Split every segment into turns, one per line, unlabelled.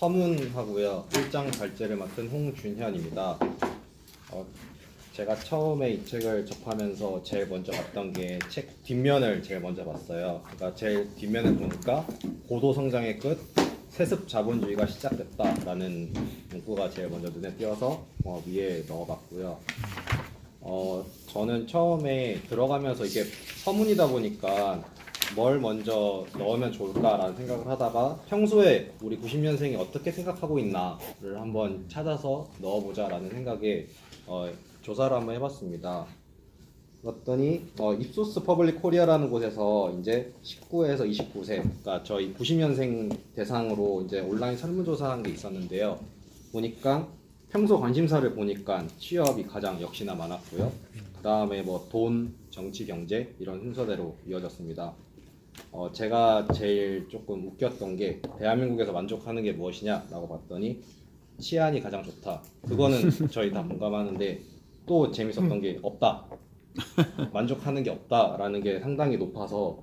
서문하고요. 일장 발제를 맡은 홍준현입니다. 제가 처음에 이 책을 접하면서 제일 먼저 봤던 게 책 뒷면을 제일 먼저 봤어요. 그러니까 제일 뒷면을 보니까 고도 성장의 끝, 세습 자본주의가 시작됐다라는 문구가 제일 먼저 눈에 띄어서 위에 넣어봤고요. 저는 처음에 들어가면서 이게 서문이다 보니까 뭘 먼저 넣으면 좋을까라는 생각을 하다가 평소에 우리 90년생이 어떻게 생각하고 있나를 한번 찾아서 넣어보자라는 생각에 조사를 한번 해봤습니다. 그랬더니 입소스 퍼블릭 코리아라는 곳에서 이제 19에서 29세, 그러니까 저희 90년생 대상으로 이제 온라인 설문조사한 게 있었는데요. 보니까 평소 관심사를 보니까 취업이 가장 역시나 많았고요. 그 다음에 뭐 돈, 정치, 경제 이런 순서대로 이어졌습니다. 제가 제일 조금 웃겼던 게 대한민국에서 만족하는 게 무엇이냐라고 봤더니 치안이 가장 좋다. 그거는 저희 다 공감하는데 또 재밌었던 게 없다. 만족하는 게 없다라는 게 상당히 높아서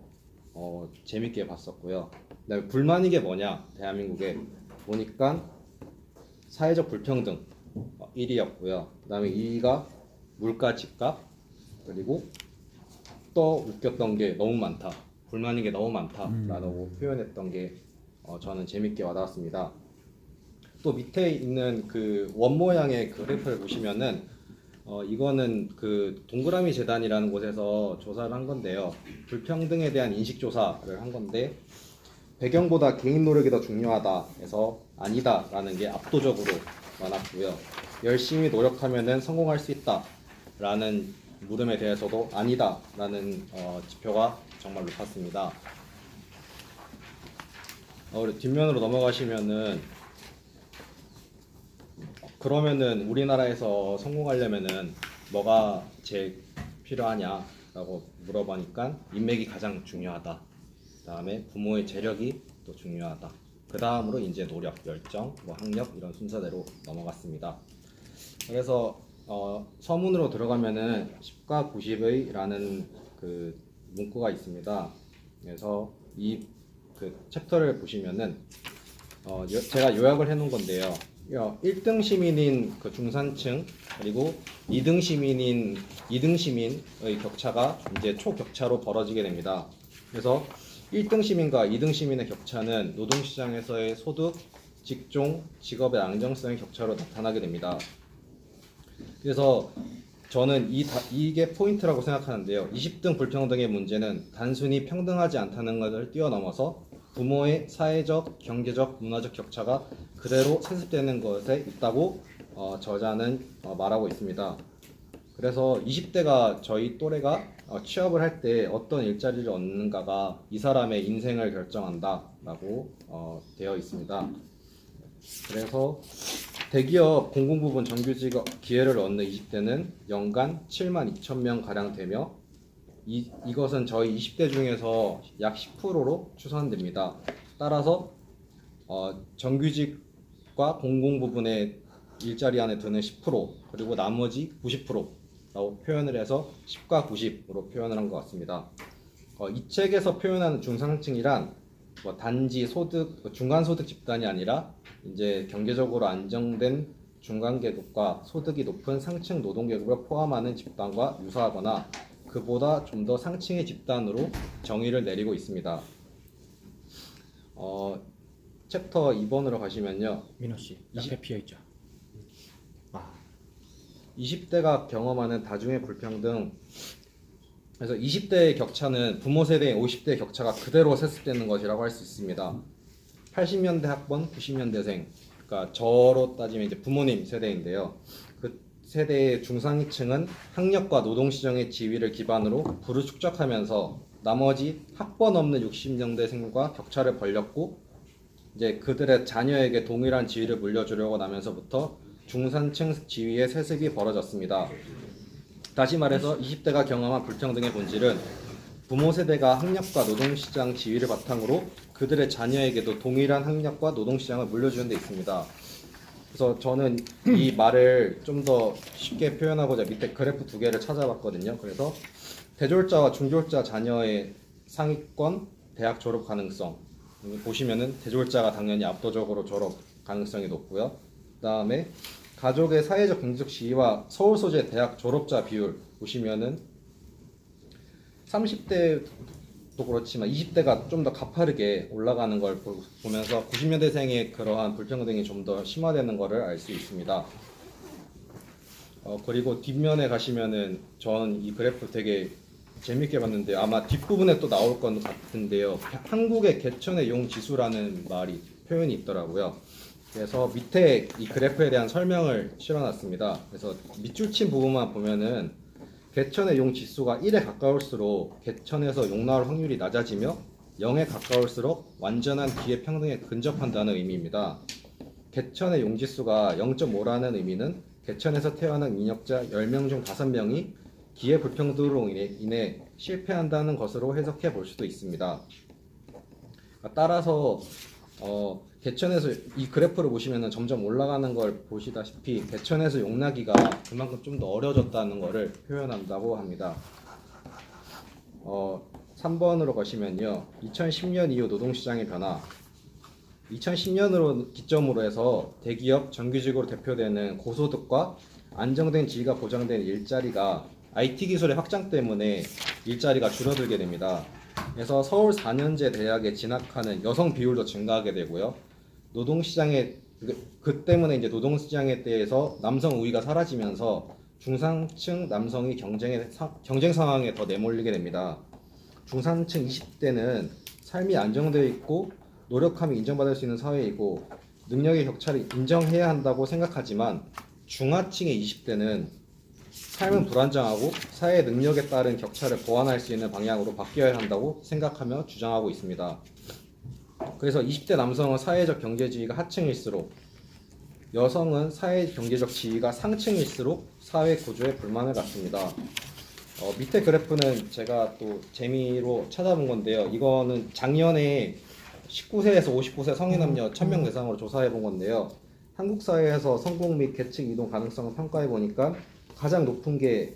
재밌게 봤었고요. 그다음에 불만이 게 뭐냐 대한민국에 보니까 사회적 불평등 1위였고요. 그다음에 2위가 물가 집값, 그리고 또 웃겼던 게 너무 많다. 불만인 게 너무 많다라고 표현했던 게 저는 재밌게 와닿았습니다. 또 밑에 있는 그 원 모양의 그 그래프를 보시면은 이거는 그 동그라미 재단이라는 곳에서 조사를 한 건데요. 불평등에 대한 인식 조사를 한 건데 배경보다 개인 노력이 더 중요하다 해서 아니다라는 게 압도적으로 많았고요. 열심히 노력하면은 성공할 수 있다라는 물음에 대해서도 아니다라는 지표가 정말 높았습니다. 우리 뒷면으로 넘어가시면은 그러면은 우리나라에서 성공하려면은 뭐가 제일 필요하냐라고 물어보니까 인맥이 가장 중요하다. 그다음에 부모의 재력이 또 중요하다. 그 다음으로 이제 노력, 열정, 뭐 학력 이런 순서대로 넘어갔습니다. 그래서 서문으로 들어가면은 10과 90의라는 그 문구가 있습니다. 그래서 이 그 챕터를 보시면은 제가 요약을 해놓은 건데요. 1등 시민인 그 중산층 그리고 2등 시민인 2등 시민의 격차가 이제 초격차로 벌어지게 됩니다. 그래서 1등 시민과 2등 시민의 격차는 노동시장에서의 소득, 직종, 직업의 안정성의 격차로 나타나게 됩니다. 그래서 저는 이게 포인트라고 생각하는데요. 20등 불평등의 문제는 단순히 평등하지 않다는 것을 뛰어넘어서 부모의 사회적, 경제적, 문화적 격차가 그대로 세습되는 것에 있다고 저자는 말하고 있습니다. 그래서 20대가 저희 또래가 취업을 할 때 어떤 일자리를 얻는가가 이 사람의 인생을 결정한다라고 되어 있습니다. 그래서 대기업 공공부문 정규직 기회를 얻는 20대는 연간 72,000명 가량 되며 이것은 저희 20대 중에서 약 10%로 추산됩니다. 따라서 정규직과 공공부문의 일자리 안에 드는 10% 그리고 나머지 90%라고 표현을 해서 10과 90으로 표현을 한 것 같습니다. 이 책에서 표현하는 중상층이란 단지 중간 소득 집단이 아니라 이제 경제적으로 안정된 중간 계급과 소득이 높은 상층 노동 계급을 포함하는 집단과 유사하거나 그보다 좀 더 상층의 집단으로 정의를 내리고 있습니다. 챕터 2번으로 가시면요.
민호 씨, 옆에 피어 있죠.
20대가 경험하는 다중의 불평등. 그래서 20대의 격차는 부모 세대의 50대의 격차가 그대로 세습되는 것이라고 할 수 있습니다. 80년대 학번, 90년대생, 그러니까 저로 따지면 이제 부모님 세대인데요. 그 세대의 중상위층은 학력과 노동시장의 지위를 기반으로 부를 축적하면서 나머지 학번 없는 60년대생과 격차를 벌렸고 이제 그들의 자녀에게 동일한 지위를 물려주려고 나면서부터 중산층 지위의 세습이 벌어졌습니다. 다시 말해서 20대가 경험한 불평등의 본질은 부모 세대가 학력과 노동시장 지위를 바탕으로 그들의 자녀에게도 동일한 학력과 노동시장을 물려주는 데 있습니다. 그래서 저는 이 말을 좀 더 쉽게 표현하고자 밑에 그래프 두 개를 찾아봤거든요. 그래서 대졸자와 중졸자 자녀의 상위권 대학 졸업 가능성, 여기 보시면은 대졸자가 당연히 압도적으로 졸업 가능성이 높고요. 그다음에 가족의 사회적 경제적 지위와 서울 소재 대학 졸업자 비율 보시면은 30대도 그렇지만 20대가 좀 더 가파르게 올라가는 걸 보면서 90년대생의 그러한 불평등이 좀 더 심화되는 것을 알 수 있습니다. 그리고 뒷면에 가시면은 저는 이 그래프 되게 재밌게 봤는데 아마 뒷부분에 또 나올 건 같은데요. 한국의 개천의 용 지수라는 말이 표현이 있더라고요. 그래서 밑에 이 그래프에 대한 설명을 실어놨습니다. 그래서 밑줄 친 부분만 보면은 개천의 용 지수가 1에 가까울수록 개천에서 용 나올 확률이 낮아지며 0에 가까울수록 완전한 기회 평등에 근접한다는 의미입니다. 개천의 용 지수가 0.5라는 의미는 개천에서 태어난 인역자 10명 중 5명이 기회 불평등으로 인해 실패한다는 것으로 해석해 볼 수도 있습니다. 따라서 개천에서 이 그래프를 보시면 점점 올라가는 걸 보시다시피 개천에서 용나기가 그만큼 좀 더 어려졌다는 것을 표현한다고 합니다. 3번으로 가시면요. 2010년 이후 노동시장의 변화. 2010년으로 기점으로 해서 대기업 정규직으로 대표되는 고소득과 안정된 지위가 보장된 일자리가 IT 기술의 확장 때문에 일자리가 줄어들게 됩니다. 그래서 서울 4년제 대학에 진학하는 여성 비율도 증가하게 되고요. 노동시장에 그 때문에 이제 노동시장에 대해서 남성 우위가 사라지면서 중상층 남성이 경쟁 상황에 더 내몰리게 됩니다. 중산층 20대는 삶이 안정되어 있고 노력함이 인정받을 수 있는 사회이고 능력의 격차를 인정해야 한다고 생각하지만 중하층의 20대는 삶은 불안정하고 사회의 능력에 따른 격차를 보완할 수 있는 방향으로 바뀌어야 한다고 생각하며 주장하고 있습니다. 그래서 20대 남성은 사회적 경제 지위가 하층일수록 여성은 사회 경제적 지위가 상층일수록 사회 구조에 불만을 갖습니다. 밑에 그래프는 제가 또 재미로 찾아본 건데요. 이거는 작년에 19세에서 59세 성인 남녀 1000명 대상으로 조사해 본 건데요. 한국 사회에서 성공 및 계층 이동 가능성을 평가해 보니까 가장 높은 게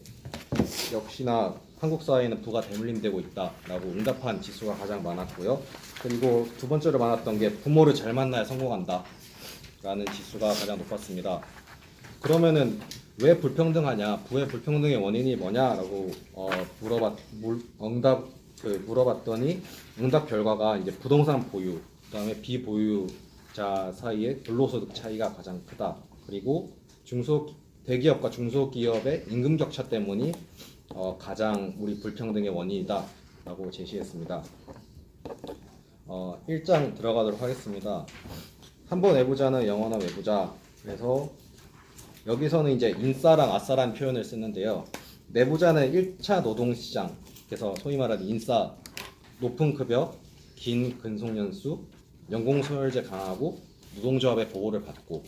역시나 한국 사회는 부가 대물림되고 있다라고 응답한 지수가 가장 많았고요. 그리고 두 번째로 많았던 게 부모를 잘 만나야 성공한다 라는 지수가 가장 높았습니다. 그러면은 왜 불평등하냐, 부의 불평등의 원인이 뭐냐라고 물어봤더니 응답 결과가 이제 부동산 보유, 그다음에 비보유자 사이의 근로소득 차이가 가장 크다. 그리고 대기업과 중소기업의 임금 격차 때문이 가장 우리 불평등의 원인이다라고 제시했습니다. 1장 들어가도록 하겠습니다. 한번 외부자는 영원한 외부자. 그래서 여기서는 이제 인싸랑 아싸라는 표현을 쓰는데요. 내부자는 1차 노동시장, 그래서 소위 말하는 인싸, 높은 급여, 긴 근속연수, 연공서열제 강하고 노동조합의 보호를 받고,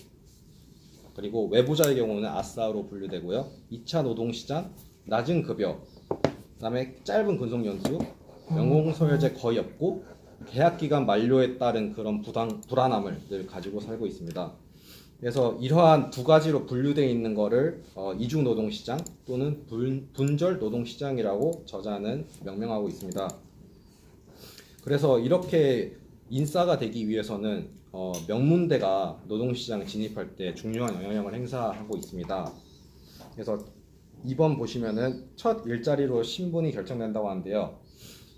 그리고 외부자의 경우는 아싸로 분류되고요. 2차 노동시장, 낮은 급여, 그다음에 짧은 근속연수, 연공서열제 거의 없고 계약기간 만료에 따른 그런 불안함을 늘 가지고 살고 있습니다. 그래서 이러한 두 가지로 분류되어 있는 거를 이중 노동시장 또는 분절 노동시장이라고 저자는 명명하고 있습니다. 그래서 이렇게 인싸가 되기 위해서는 명문대가 노동시장에 진입할 때 중요한 영향력을 행사하고 있습니다. 그래서 2번 보시면은 첫 일자리로 신분이 결정된다고 하는데요.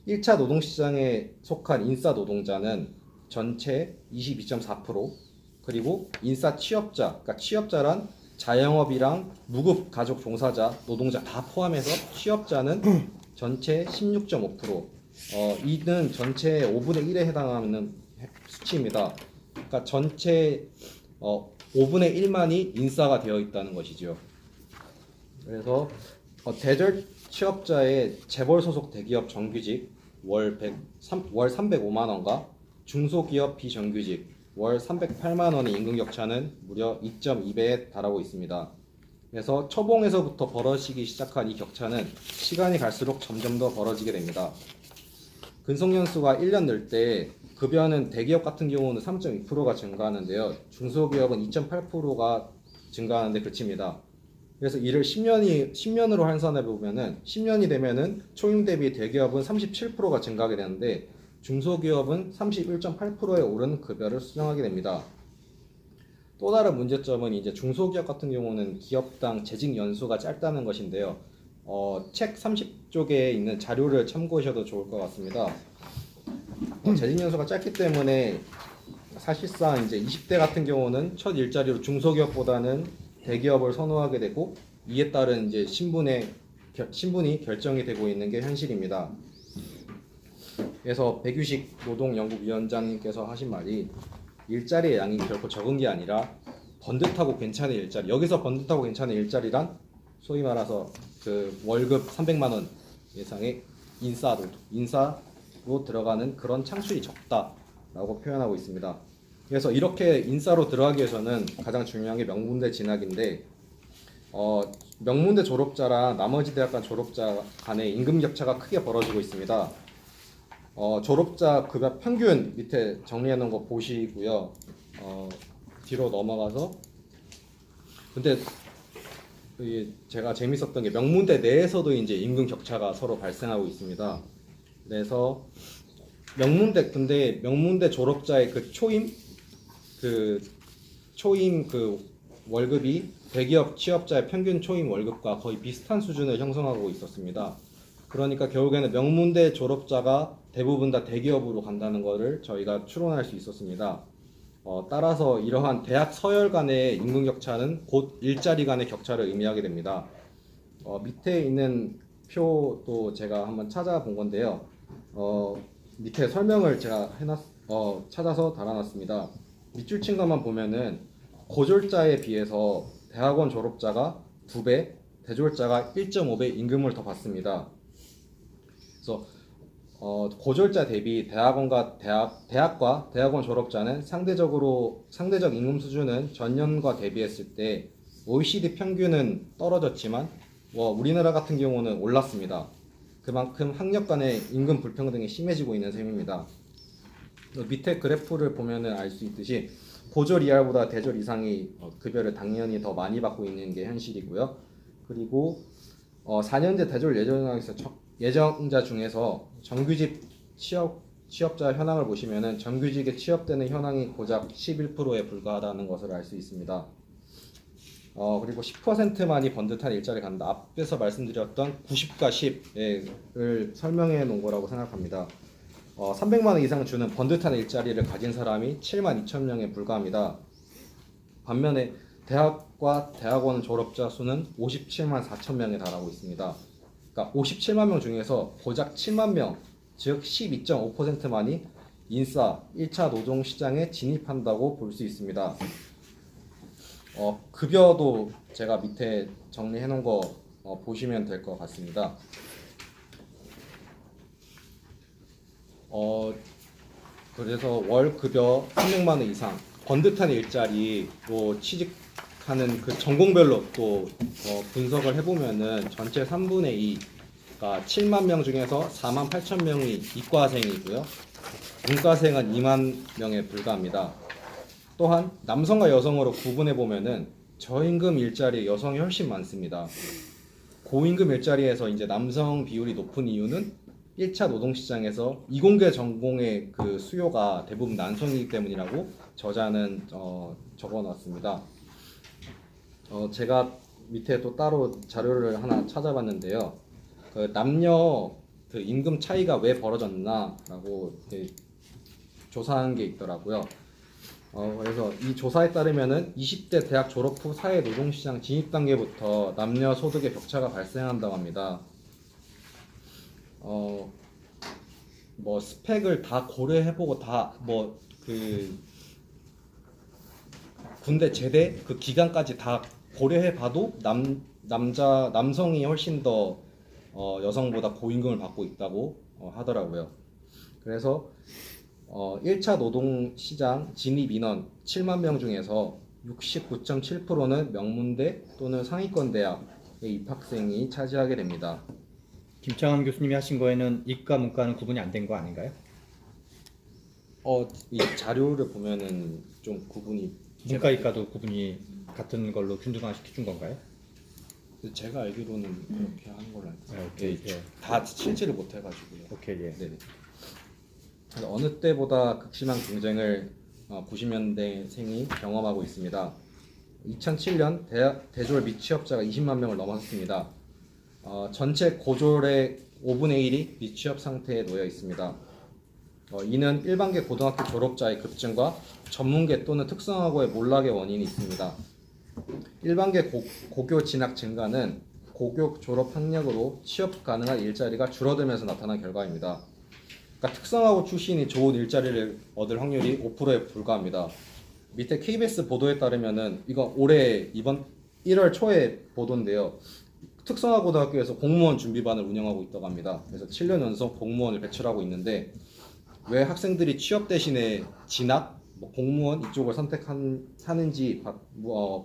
1차 노동시장에 속한 인싸 노동자는 전체 22.4%, 그리고 인싸 취업자, 그러니까 취업자란 자영업이랑 무급 가족 종사자, 노동자 다 포함해서 취업자는 전체 16.5%, 이는 전체 5분의 1에 해당하는 수치입니다. 그러니까 전체 5분의 1만이 인싸가 되어 있다는 것이죠. 그래서 대졸 취업자의 재벌 소속 대기업 정규직 월 305만 원과 중소기업 비정규직 월 308만 원의 임금 격차는 무려 2.2배에 달하고 있습니다. 그래서 초봉에서부터 벌어지기 시작한 이 격차는 시간이 갈수록 점점 더 벌어지게 됩니다. 근속연수가 1년 늘 때 급여는 대기업 같은 경우는 3.2%가 증가하는데요. 중소기업은 2.8%가 증가하는데 그칩니다. 그래서 이를 10년으로 환산해 보면은 10년이 되면은 초임 대비 대기업은 37%가 증가하게 되는데 중소기업은 31.8%에 오른 급여를 수령하게 됩니다. 또 다른 문제점은 이제 중소기업 같은 경우는 기업당 재직 연수가 짧다는 것인데요. 책 30쪽에 있는 자료를 참고하셔도 좋을 것 같습니다. 재직 연수가 짧기 때문에 사실상 이제 20대 같은 경우는 첫 일자리로 중소기업보다는 대기업을 선호하게 되고 이에 따른 이제 신분이 결정이 되고 있는 게 현실입니다. 그래서 백유식 노동연구위원장님께서 하신 말이 일자리의 양이 결코 적은 게 아니라 번듯하고 괜찮은 일자리, 여기서 번듯하고 괜찮은 일자리란 소위 말해서 그 월급 300만 원 이상의 인사로 들어가는 그런 창출이 적다라고 표현하고 있습니다. 그래서 이렇게 인사로 들어가기 위해서는 가장 중요한 게 명문대 진학인데 명문대 졸업자랑 나머지 대학 간 졸업자 간의 임금 격차가 크게 벌어지고 있습니다. 졸업자 급여 평균 밑에 정리해 놓은 거 보시고요. 뒤로 넘어가서 근데 제가 재밌었던 게 명문대 내에서도 이제 임금 격차가 서로 발생하고 있습니다. 그래서 명문대 졸업자의 그 초임 월급이 대기업 취업자의 평균 초임 월급과 거의 비슷한 수준을 형성하고 있었습니다. 그러니까 결국에는 명문대 졸업자가 대부분 다 대기업으로 간다는 것을 저희가 추론할 수 있었습니다. 따라서 이러한 대학 서열 간의 임금 격차는 곧 일자리 간의 격차를 의미하게 됩니다. 밑에 있는 표도 제가 한번 찾아본 건데요. 밑에 설명을 제가 찾아서 달아놨습니다. 밑줄 친 것만 보면은 고졸자에 비해서 대학원 졸업자가 2배, 대졸자가 1.5배 임금을 더 받습니다. 그래서 고졸자 대비 대학과 대학원 졸업자는 상대적 임금 수준은 전년과 대비했을 때 OECD 평균은 떨어졌지만 우리나라 같은 경우는 올랐습니다. 그만큼 학력 간의 임금 불평등이 심해지고 있는 셈입니다. 밑에 그래프를 보면은 알 수 있듯이 고졸 이하보다 대졸 이상이 급여를 당연히 더 많이 받고 있는 게 현실이고요. 그리고 4년제 대졸 예정자 중에서 정규직 취업자 현황을 보시면은 정규직에 취업되는 현황이 고작 11%에 불과하다는 것을 알 수 있습니다. 그리고 10%만이 번듯한 일자리를 갖는다. 앞에서 말씀드렸던 90과 10을 설명해 놓은 거라고 생각합니다. 300만 원 이상 주는 번듯한 일자리를 가진 사람이 7만 2천 명에 불과합니다. 반면에 대학과 대학원 졸업자 수는 57만 4천 명에 달하고 있습니다. 그러니까 57만 명 중에서 고작 7만 명, 즉 12.5%만이 1차 노동 시장에 진입한다고 볼 수 있습니다. 급여도 제가 밑에 정리해 놓은 거 보시면 될 것 같습니다. 그래서 월 급여 300만 원 이상 번듯한 일자리로 취직하는 그 전공별로 또 분석을 해보면은 전체 3분의 2가 7만 명 중에서 4만 8천 명이 이과생이고요. 문과생은 2만 명에 불과합니다. 또한 남성과 여성으로 구분해 보면은 저임금 일자리 여성이 훨씬 많습니다. 고임금 일자리에서 이제 남성 비율이 높은 이유는 1차 노동시장에서 이공계 전공의 그 수요가 대부분 남성이기 때문이라고 저자는 적어놨습니다. 제가 밑에 또 따로 자료를 하나 찾아봤는데요. 그 남녀 그 임금 차이가 왜 벌어졌나라고 조사한 게 있더라고요. 그래서 이 조사에 따르면은 20대 대학 졸업 후 사회 노동시장 진입 단계부터 남녀 소득의 격차가 발생한다고 합니다. 뭐 스펙을 다 고려해보고 군대 제대 그 기간까지 다 고려해봐도 남성이 훨씬 더 여성보다 고임금을 받고 있다고 하더라고요. 그래서 1차 노동시장 진입 인원 7만 명 중에서 69.7%는 명문대 또는 상위권 대학의 입학생이 차지하게 됩니다.
김창환 교수님이 하신 거에는 이과 문과는 구분이 안 된 거 아닌가요?
이 자료를 보면은 좀 구분이
문과 이과도 구분이 같은 걸로 균등화 시켜준 건가요?
제가 알기로는 그렇게 하는 걸로 알고 있어요.
오케이. 예.
다 실지를 못해가지고요.
오케이. 예.
네네. 그래서 어느 때보다 극심한 경쟁을 90년대생이 경험하고 있습니다. 2007년 대졸 미취업자가 20만 명을 넘어섰습니다. 전체 고졸의 5분의 1이 미취업 상태에 놓여 있습니다. 이는 일반계 고등학교 졸업자의 급증과 전문계 또는 특성화고의 몰락의 원인이 있습니다. 일반계 고교 진학 증가는 고교 졸업 학력으로 취업 가능한 일자리가 줄어들면서 나타난 결과입니다. 그러니까 특성화고 출신이 좋은 일자리를 얻을 확률이 5%에 불과합니다. 밑에 KBS 보도에 따르면은 이거 올해 이번 1월 초에 보도인데요. 특성화고등학교에서 공무원 준비반을 운영하고 있다고 합니다. 그래서 7년 연속 공무원을 배출하고 있는데 왜 학생들이 취업 대신에 진학, 공무원 이쪽을 선택하는지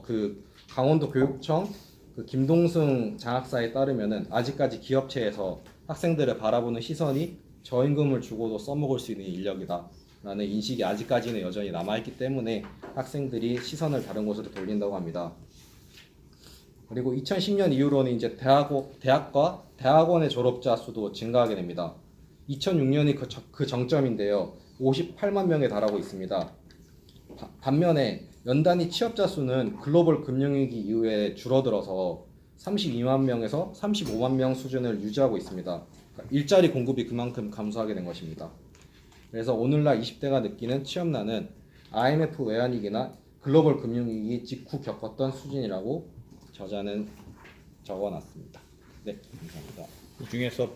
그 강원도 교육청 그 김동승 장학사에 따르면은 아직까지 기업체에서 학생들을 바라보는 시선이 저임금을 주고도 써먹을 수 있는 인력이다 라는 인식이 아직까지는 여전히 남아있기 때문에 학생들이 시선을 다른 곳으로 돌린다고 합니다. 그리고 2010년 이후로는 이제 대학과 대학원의 졸업자 수도 증가하게 됩니다. 2006년이 그 정점인데요. 58만 명에 달하고 있습니다. 반면에 연단위 취업자 수는 글로벌 금융위기 이후에 줄어들어서 32만 명에서 35만 명 수준을 유지하고 있습니다. 그러니까 일자리 공급이 그만큼 감소하게 된 것입니다. 그래서 오늘날 20대가 느끼는 취업난은 IMF 외환위기나 글로벌 금융위기 직후 겪었던 수준이라고 저자는 적어놨습니다. 네, 감사합니다.
이 중에서